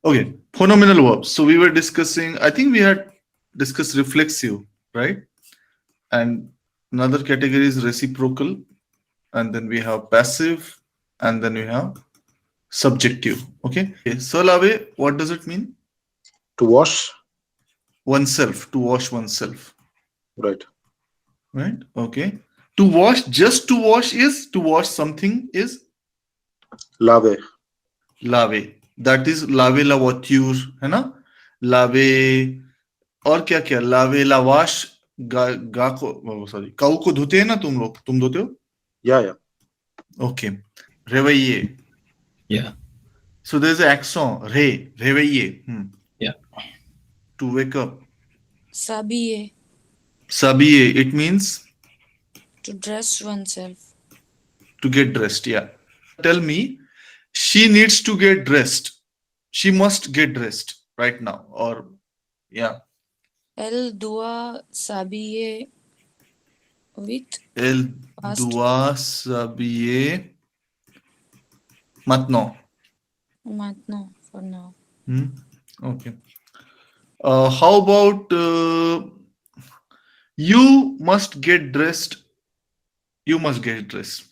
Okay, phenomenal verbs. So we were discussing, I think we had discussed reflexive, right? And another category is reciprocal, and then we have passive, and then we have subjective. Okay. So Lave, what does it mean? To wash. Oneself, to wash oneself, Right. right? Okay. To wash, just to wash is to wash something is Lave. लावे. That is लावे लावत्यूर, है ना? लावे. और क्या क्या? लावे lavash. गा को, सॉरी, काऊ को धोते हैं ना तुम लोग? तुम धोते हो? Yeah, yeah. ओके. रेवैये. Yeah. So there is action रे. रेवैये. Yeah. To wake up. Sabiye, साबिये, it means to dress oneself. to get dressed. Yeah. Tell me, she needs to get dressed. She must get dressed right now. Or yeah. El dua sabiye with El past dua sabiye maintenant. matno for now. Okay. How about you must get dressed? You must get dressed.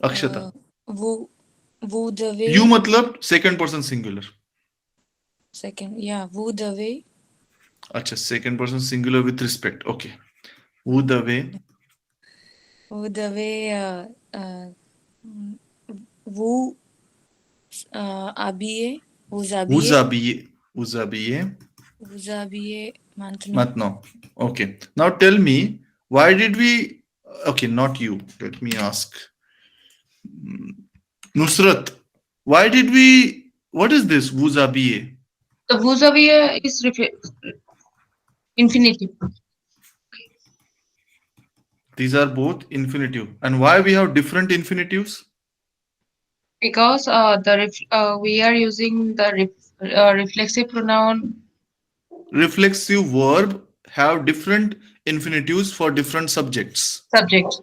Akshata. Woo the way. You matlab second person singular. Second, yeah, woo the way. Acha, second person singular with respect. Okay. Who the way? Woo the way. Woo abiye. Woo zabiye. Uzabiye. Uzabiye. Woo zabiye matno. Maintenant. Okay. Now tell me, why did we? Okay, not you. Let me ask. Nusrat, why did we? What is this Wuzabiye? The Vuzaviya is infinitive These are both infinitive. And why we have different infinitives? because we are using the reflexive pronoun. Reflexive verb have different infinitives for different subjects, Subject.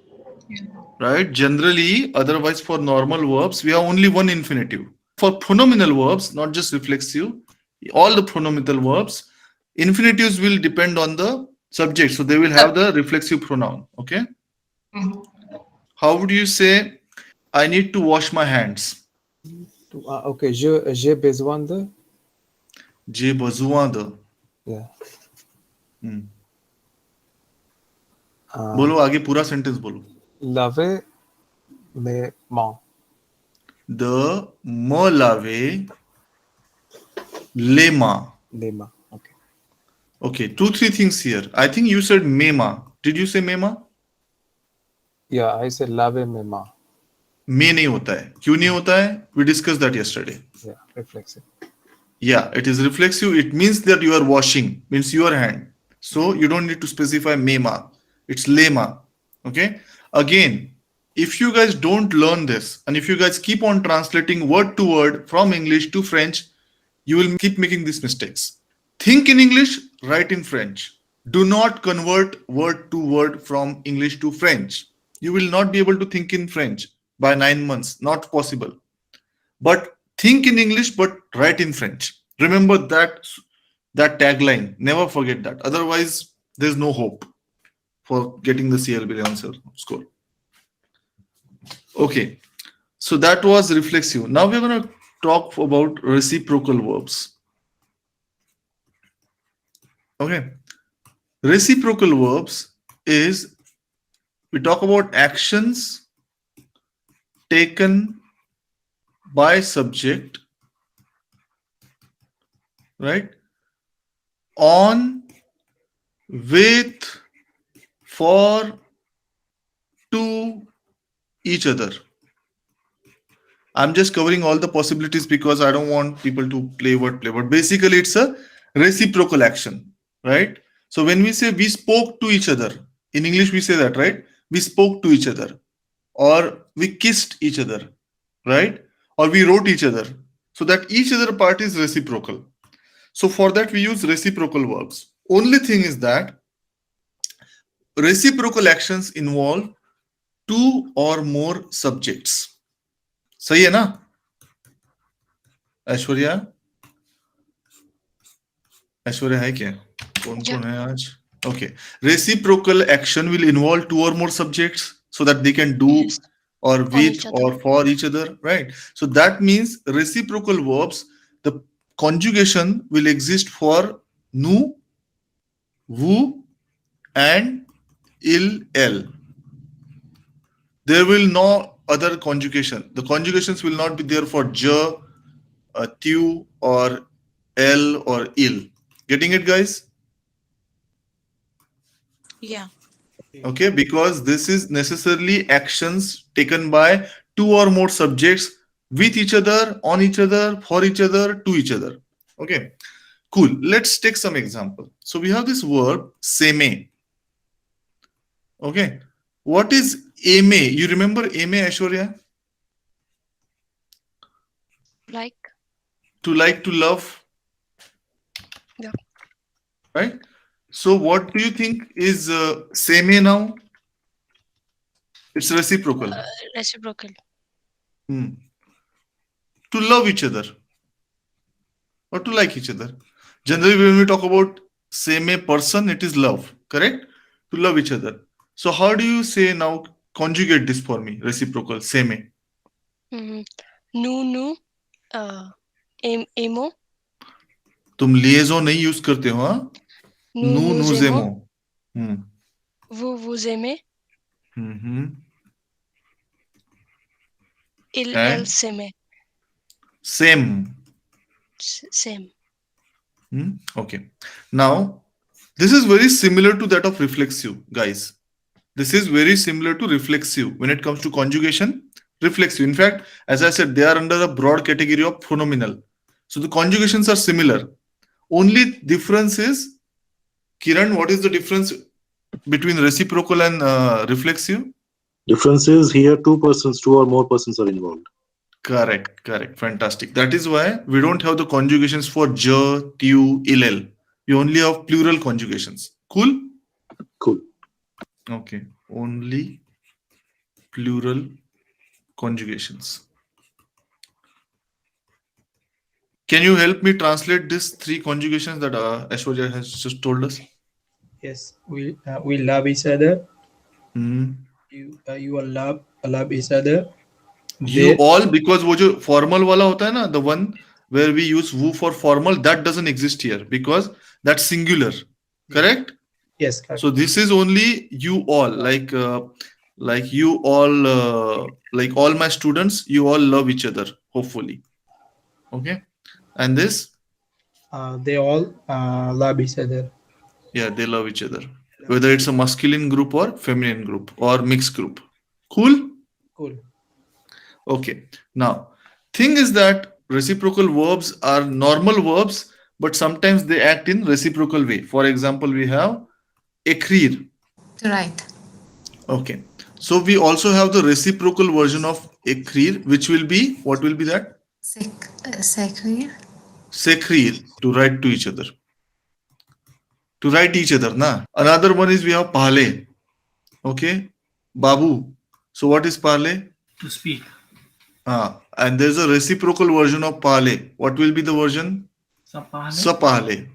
right? Generally, otherwise for normal verbs, we have only one infinitive. For pronominal verbs, not just reflexive, all the pronominal verbs, infinitives will depend on the subject. So they will have the reflexive pronoun. Okay. Mhm. How would you say, I need to wash my hands? Okay, j'ai besoin de. J'ai besoin de. Yeah. बोलो आगे पूरा sentence बोलो. Laver mes mains. De me laver les mains. Les mains. Okay. Okay, 2-3 things here. I think you said mema. Did you say mema? Yeah, I said laver mes mains. Me नहीं होता है. क्यों नहीं होता है? We discussed that yesterday. Yeah, reflexive. Yeah, it is reflexive. It means that you are washing, means your hand. So you don't need to specify mema. It's lema. Okay. Again, if you guys don't learn this, and if you guys keep on translating word to word from English to French, you will keep making these mistakes. Think in English, write in French. Do not convert word to word from English to French. You will not be able to think in French by 9 months. Not possible. But think in English, but write in French. Remember that tagline. Never forget that. Otherwise, there's no hope for getting the CLB answer score. Okay. So that was reflexive. Now we're going to talk about reciprocal verbs. Okay. Reciprocal verbs is, we talk about actions taken by subject, right, on, with, for, to each other. I'm just covering all the possibilities because I don't want people to play wordplay, but basically it's a reciprocal action, right? So when we say we spoke to each other, in English we say that, right? We spoke to each other, or we kissed each other, right? Or we wrote each other. So that each other part is reciprocal. So for that we use reciprocal verbs. Only thing is that reciprocal actions involve two or more subjects. सही है ना? ऐश्वर्या, ऐश्वर्या है क्या? कौन Yeah. कौन है आज? Okay. Reciprocal action will involve two or more subjects so that they can do Yes. or On with each other. or for each other, right? So that means reciprocal verbs, the conjugation will exist for nu, vu, and il, el. There will no other conjugation. The conjugations will not be there for je, tu, or el, or il. Getting it, guys? Yeah. Okay, because this is necessarily actions taken by two or more subjects with each other, on each other, for each other, to each other. Okay, cool. Let's take some example. So we have this verb seme. Okay, what is eme? You remember eme, Aishwarya? Like. Like, to love. Yeah. Right. So what do you think is seme now? It's reciprocal. Reciprocal. Hmm. To love each other or to like each other. Generally, when we talk about same person, it is love, correct? To love each other. So how do you say now? Conjugate this for me. Reciprocal, same. Mm-hmm. Nu. Emo. तुम liaison नहीं use करते हो, हाँ? Nu. Nu zemo. Vous aimez. Il, And? elle s'aimait. Same. Same. Okay. Now, this is very similar to that of reflexive, guys. This is very similar to reflexive when it comes to conjugation. Reflexive. In fact, as I said, they are under a broad category of pronominal. So the conjugations are similar. Only difference is, Kiran, what is the difference between reciprocal and reflexive? Difference is here two or more persons are involved. Correct. Fantastic. That is why we don't have the conjugations for je, tu, il. We only have plural conjugations. Cool? Cool. Okay. Only plural conjugations. Can you help me translate these three conjugations that Aishwarya has just told us? Yes, we love each other. You all love each other. You all, because वो जो formal वाला होता है ना, the one where we use who for formal, that doesn't exist here because that's singular. Correct? Yes, correct. So this is only you all, like you all, like all my students, you all love each other, hopefully. Okay. And this? They all love each other. Yeah, they love each other. Whether it's a masculine group or feminine group or mixed group. Cool? Cool. Okay. Now, thing is that reciprocal verbs are normal verbs, but sometimes they act in reciprocal way. For example, we have ekrir. Right. Okay. So we also have the reciprocal version of ekrir, which will be, what will be that? Sekrir. Sekrir, to write to each other. To write each other, na. Another one is we have pahle. Okay. Babu. So what is pahle? To speak. And there's a reciprocal version of pahle. What will be the version? Sapahle.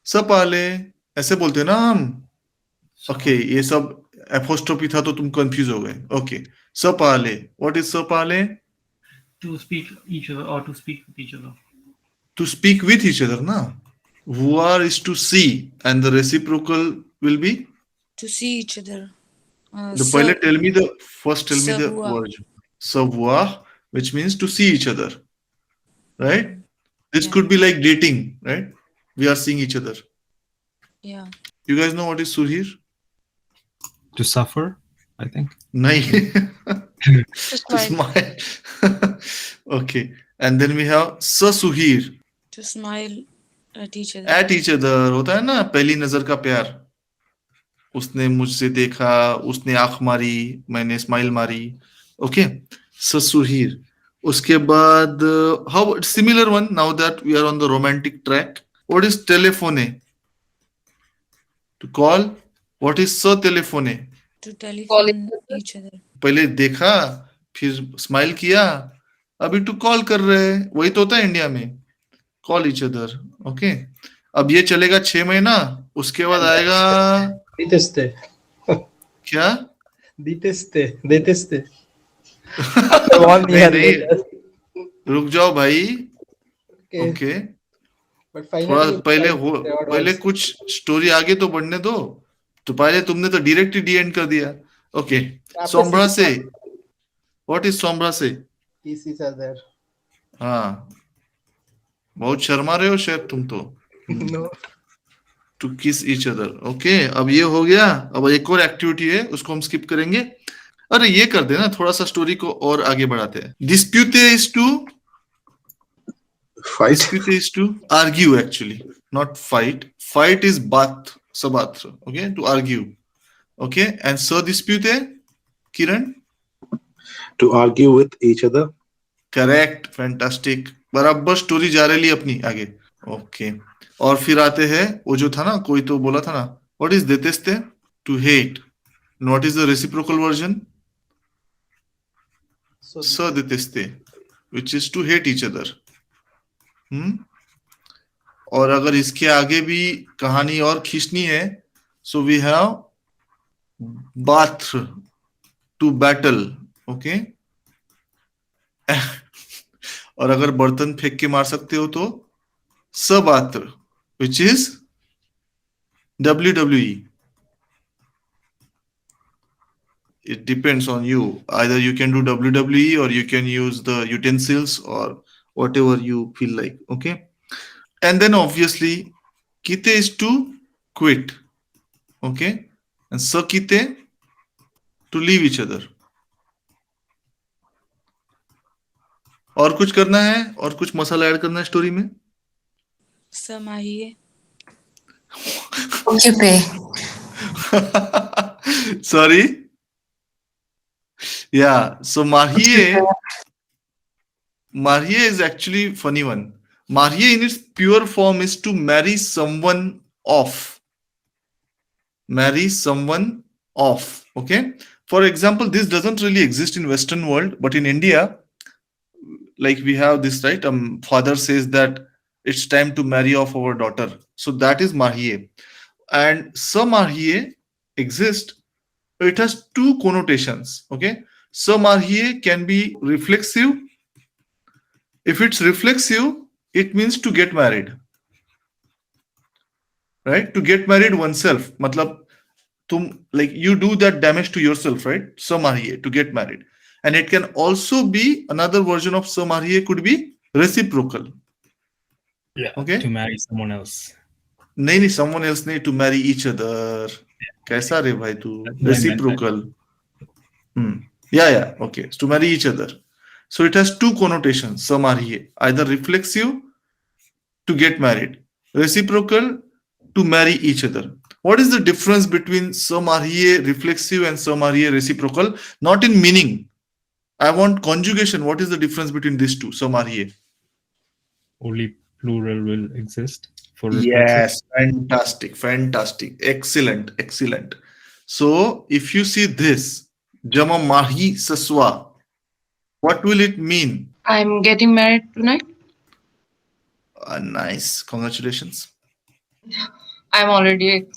Sapahle. ऐसे बोलते हैं ना हम. Okay, ये सब apostrophe था तो तुम confuse हो गए. Okay. Sapahle. What is sapahle? To speak each other or to speak with each other. To speak with each other, na. Voir is to see, and the reciprocal will be? To see each other. Tell me the Savoir. word. Savoir, which means to see each other. Right? This Yeah. could be like dating, right? We are seeing each other. Yeah. You guys know what is surhir? To suffer, I think. Nahi. To To smile. smile. Okay. And then we have sasuhir. To smile at each other. At each other. होता है ना पहली नजर का प्यार. उसने मुझसे देखा, उसने आंख मारी, मैंने स्माइल मारी. Okay. Sasuhir. उसके बाद how similar one now that we are on the romantic track. What is telephone? To call. What is sa telephone? To telephone each other. पहले देखा, फिर स्माइल किया, अभी टू कॉल कर रहे हैं, वही तो होता है इंडिया में, कॉल ईच अदर। ओके, अब ये चलेगा 6 महीना, उसके बाद आएगा Diteste. क्या? Deteste. After 1 नहीं year नहीं, later. रुक जाओ भाई। Okay. ओके, But थोड़ा finally, पहले कुछ स्टोरी आगे तो बढ़ने दो। तो पहले तुमने तो डायरेक्ट ही डी एंड कर दिया। ओके, सोम्ब्रा से, व्हाट इज सोम्ब्रा से? kiss each other. हाँ, बहुत शर्मा रहे हो शायद तुम तो। No. To kiss each other. Okay, अब ये हो गया। अब एक और एक्टिविटी है, उसको हम स्किप करेंगे। अरे ये कर देना, थोड़ा सा स्टोरी को और आगे बढ़ाते हैं। डिस्प्यूटे is to Fight. dispute is to argue, actually, not fight. Fight is bath, sabatra. Okay, to argue. Okay, and so dispute, Kiran? To argue with each other. Correct, fantastic. बराबर स्टोरी जा रही है अपनी आगे। ओके, और फिर आते हैं, वो जो था ना, कोई तो बोला था ना, व्हाट इज देतेस्ते? To hate. What is the reciprocal version? So स देतेस्ते, which is to hate each other. और अगर इसके आगे भी कहानी और खींचनी है, सो वी हैव बाथ, टू बैटल। ओके, और अगर बर्तन फेंक के मार सकते हो तो सबात्र, which is WWE. It depends on you. Either you can do WWE or you can use the utensils or whatever you feel like. Okay, and then obviously kite is to quit. Okay, and sakite to leave each other. और कुछ करना है, और कुछ मसाला add करना है story में? समाहिए। Occupe. Sorry. Yeah, so Mahiye is actually funny one. Mahiye in its pure form is to marry someone off. Marry someone off. Okay. For example, this doesn't really exist in Western world, but in India, like we have this, right? Father says that it's time to marry off our daughter. So that is Mahiye. And Samahiye exist. It has two connotations. Okay. Samahiye can be reflexive. If it's reflexive, it means to get married. Right? To get married oneself. Matlab, like you do that damage to yourself, right? Samahiye, to get married. And it can also be, another version of Samahiye could be reciprocal. Yeah. Okay. To marry someone else. नहीं, someone else need to marry each other. कैसा रे भाई तू? Reciprocal. Yeah. Okay. So to marry each other. So it has two connotations. Samahiye, either reflexive, to get married, reciprocal, to marry each other. What is the difference between Samahiye reflexive and Samahiye reciprocal? Not in meaning. I want conjugation. What is the difference between these two? Samahiye. Only plural will exist for Yes, fantastic, excellent. So if you see this, Jama Mahi Saswa, what will it mean? I'm getting married tonight. Nice, congratulations. I'm already.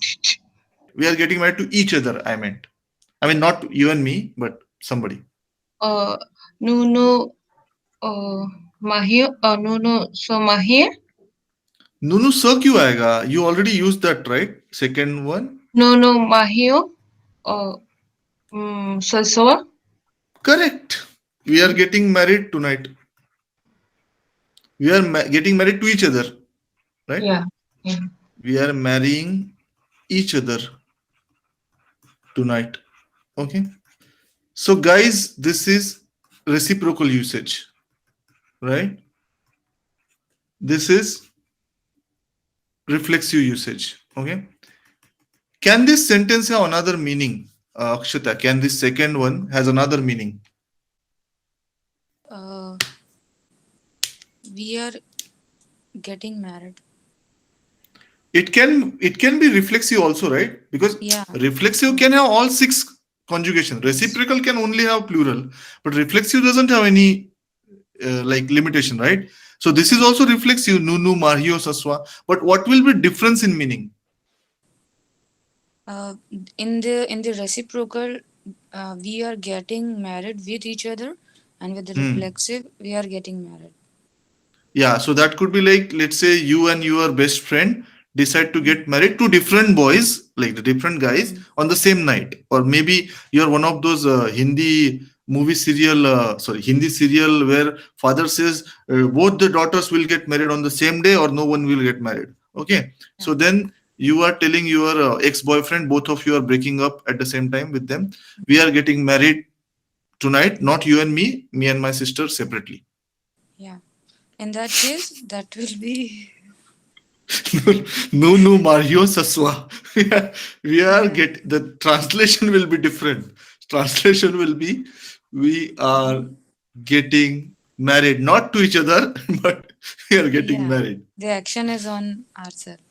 We are getting married to each other, I mean not you and me, but somebody. Nunu. Mahir. Nunu. So Mahir. Nunu sir क्यों आएगा? You already used that, right? Second one. No, Mahio. Sasoa. Correct. We are getting married tonight. We are getting married to each other, right? Yeah. We are marrying each other tonight. Okay. So guys, this is reciprocal usage, right? This is reflexive usage. Okay. Can this sentence have another meaning? Akshata, can this second one has another meaning? We are getting married. It can be reflexive also, right? Because reflexive can have all 6 conjugations. Reciprocal can only have plural, but reflexive doesn't have any like limitation, right? So this is also reflexive, nunu, mahio, saswa. But what will be difference in meaning? In the reciprocal, we are getting married with each other, and with the reflexive, we are getting married. Yeah, so that could be like, let's say you and your best friend decide to get married to different boys, like the different guys, on the same night. Or maybe you're one of those Hindi serial where father says both the daughters will get married on the same day or no one will get married. Okay, so then you are telling your ex-boyfriend, both of you are breaking up at the same time with them. We are getting married tonight, not you and me and my sister separately. Yeah. In that case, that will be No, Mario Saswa. We are the translation will be different. Translation will be we are getting married, not to each other, but we are getting married. the action is on ourselves.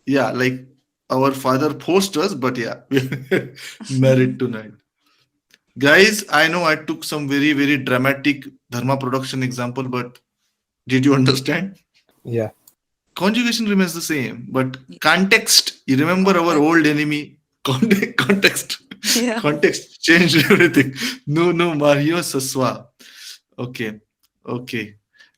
Yeah, like our father forced us, but yeah, we are married tonight. Guys, I know I took some very, very dramatic Dharma production example, but did you understand? Yeah. Conjugation remains the same, but context, you remember our old enemy, context. Yeah. Context changed everything. No, Mario Saswa. Okay.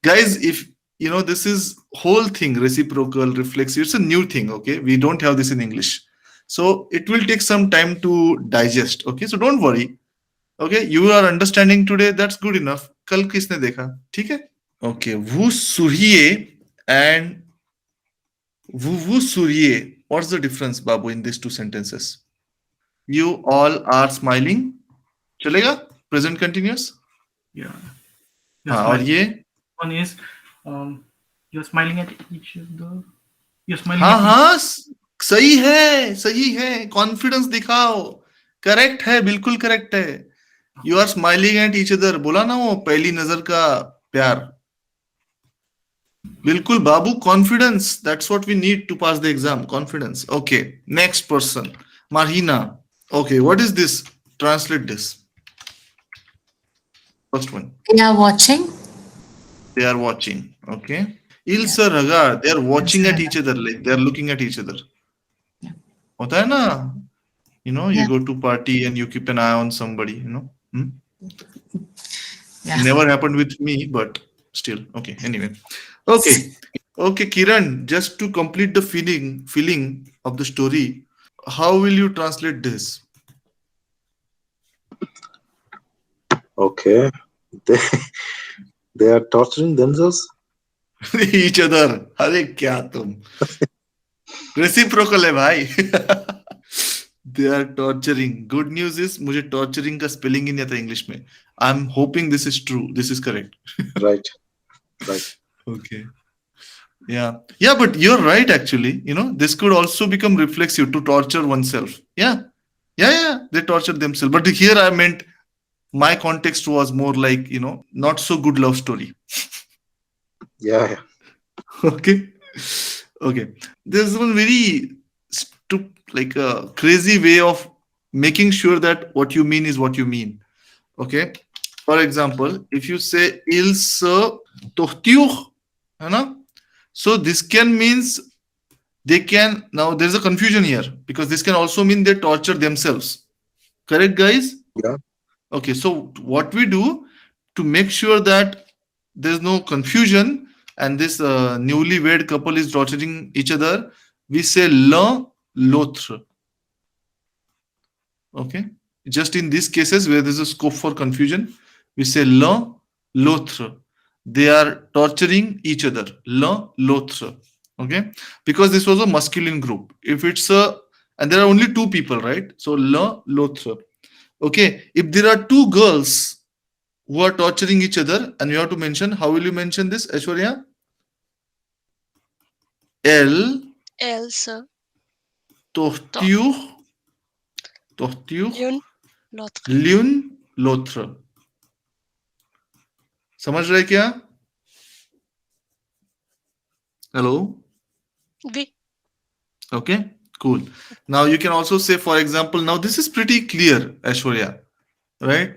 Guys, if you know, this is whole thing, reciprocal, reflexive, it's a new thing, okay? We don't have this in English. So it will take some time to digest, okay? So don't worry. Okay, you are understanding today, that's good enough. कल किसने देखा? ठीक है? Okay, vous souriez and vous souriez. What's the difference, Babu, in these two sentences? You all are smiling. चलेगा? Present continuous? Yeah. हाँ, और ये? One is you're smiling at each other. You're smiling हाँ, सही है. Confidence दिखाओ. Correct है, बिल्कुल correct है. You are smiling at each other. बोला ना वो पहली नजर का प्यार. बिल्कुल बाबू, confidence. That's what we need to pass the exam. Confidence. Okay. Next person. Marhina. Okay. What is this? Translate this. First one. They are watching. They are watching. Okay. Ilsa ragar. They are watching at each other. Like they are looking at each other. Yeah. होता है ना? You know, you Yeah. go to party and you keep an eye on somebody, you know. Yeah. Never happened with me, but still. Okay. Anyway. Okay, Kiran, just to complete the feeling of the story, how will you translate this? Okay. They are torturing themselves. Each other. अरे क्या तुम? Reciprocal है भाई. They are torturing. Good news is मुझे torturing का spelling ही नहीं आता English में. I'm hoping this is true. This is correct. Right. Okay. Yeah, but you're right actually. You know, this could also become reflexive, to torture oneself. Yeah. They torture themselves. But here I meant my context was more like, you know, not so good love story. Yeah. Okay. There's one very like a crazy way of making sure that what you mean is what you mean. Okay. For example, if you say il se torture, so this can means they can, now there's a confusion here because this can also mean they torture themselves. Correct, guys? Yeah. Okay, so what we do to make sure that there's no confusion and this newlywed couple is torturing each other, we say l'un l'autre. Okay, just in these cases where there's a scope for confusion, we say l'un l'autre. They are torturing each other. L'un l'autre. Okay, because this was a masculine group. If it's and there are only two people, right? So l'un l'autre. Okay, if there are two girls who are torturing each other, and you have to mention, how will you mention this, Aishwarya? Elle else, torture l'une, l'autre. समझ रहे क्या? Hello? oui, Okay, cool. Now you can also say, for example, now this is pretty clear, Aishwarya, right?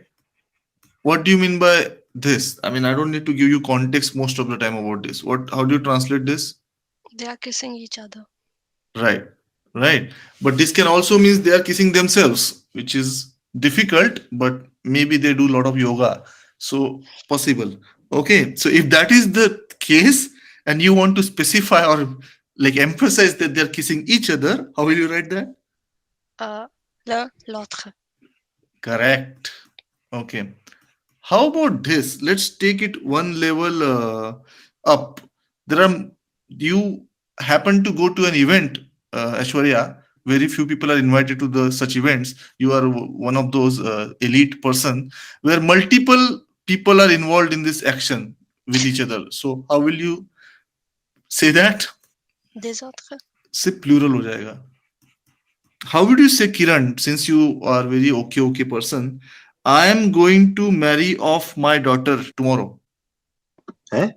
What do you mean by this? I mean, I don't need to give you context most of the time about this. How do you translate this? They are kissing each other. Right, right. But this can also means they are kissing themselves, which is difficult, but maybe they do a lot of yoga. So possible. Okay. So if that is the case and you want to specify or like emphasize that they're kissing each other, how will you write that? L'autre. Correct. Okay. How about this? Let's take it one level up. You happen to go to an event, Aishwarya. Very few people are invited to such events. You are one of those elite person where multiple people are involved in this action with each other. So how will you say that? Des autres. से plural हो जाएगा. How would you say, Kiran, since you are very okay person, I am going to marry off my daughter tomorrow. Eh?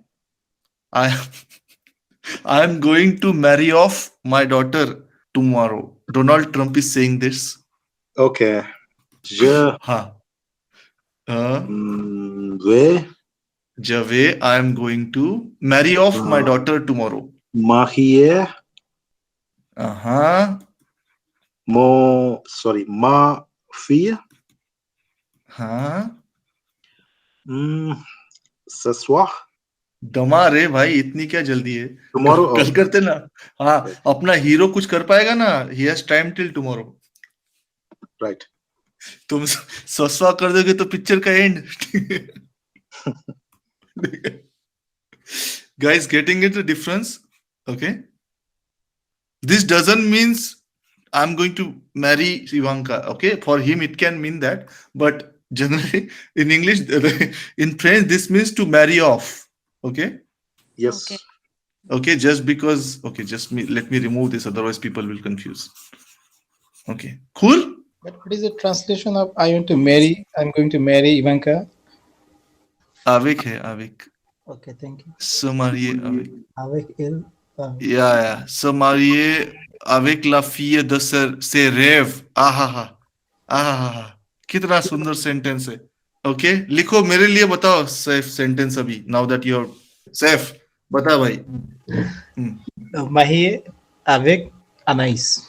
I am going to marry off my daughter tomorrow. Donald Trump is saying this. Okay. Je हाँ. vais I am going to marry off my daughter tomorrow. marier ma fille हाँ. ce soir. दमा रे भाई, इतनी क्या जल्दी है? Tomorrow. कल करते ना. हाँ, अपना हीरो कुछ कर पाएगा ना. He has time till tomorrow. Right. तुम सस्वा कर दोगे तो पिक्चर का and. Guys, getting it the difference? Okay. This doesn't means I'm going to marry Ivanka. Okay, for him it can mean that, but generally in English, in French, this means to marry off. Okay. Yes. Okay. Okay, just because. Okay, let me remove this. Otherwise, people will confuse. Okay, cool. But what is the translation of I'm going to marry Ivanka? Avec hai, avec. Okay, thank you. Se marier avec. Avec elle. Yeah. Se marier avec la fille de ses rêves. आहा. कितना सुंदर sentence है. Okay, लिखो मेरे लिए, बताओ safe sentence अभी. Now that you are safe, बता भाई. Marier avec Anaïs.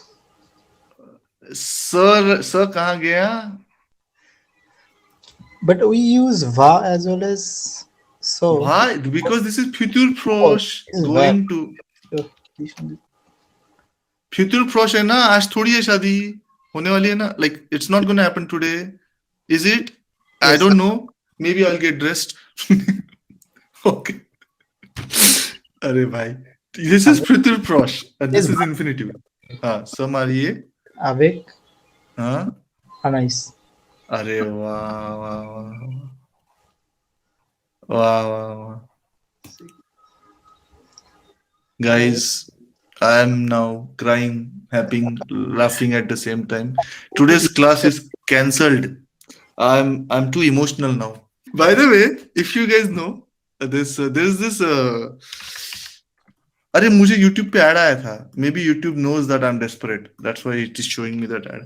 सर कहाँ गया? But we use va as well as so. Why? Because this is future prosh. This is Going to future prosh है ना. आज थोड़ी है शादी होने वाली है ना. Like it's not gonna happen today, is it? I Yes, don't know. Maybe I'll get dressed. Okay. अरे भाई, this is future prosh and this Yes, is infinitive. हाँ, se marier. Avec हाँ. Anaïs. अरे वाह. Guys, I am now crying, happy, laughing at the same time. Today's class is cancelled. I'm too emotional now. By the way, if you guys know, there's this. अरे मुझे YouTube पे add आया था. Maybe YouTube knows that I'm desperate. That's why it is showing me that ad.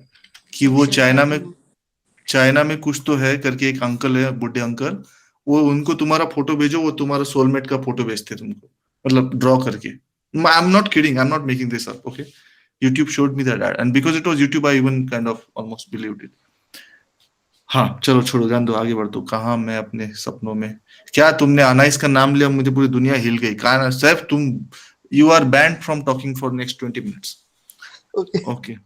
कि वो China में कुछ तो है करके एक अंकल है, बुढ़े अंकल. वो उनको तुम्हारा फोटो भेजो, वो तुम्हारा सोलमेट का फोटो भेजते तुमको, मतलब ड्रॉ करके. I'm not kidding. I'm not making this up. Okay, YouTube showed me that ad, and because it was YouTube, I even kind of almost believed it. हाँ, चलो छोड़ो, जान दो, आगे बढ़ दो. कहाँ मैं अपने सपनों में. क्या तुमने अनाइस का नाम लिया, मुझे पूरी दुनिया हिल गई. कहा सैफ, तुम you are banned from talking for next 20 minutes. Okay. Okay.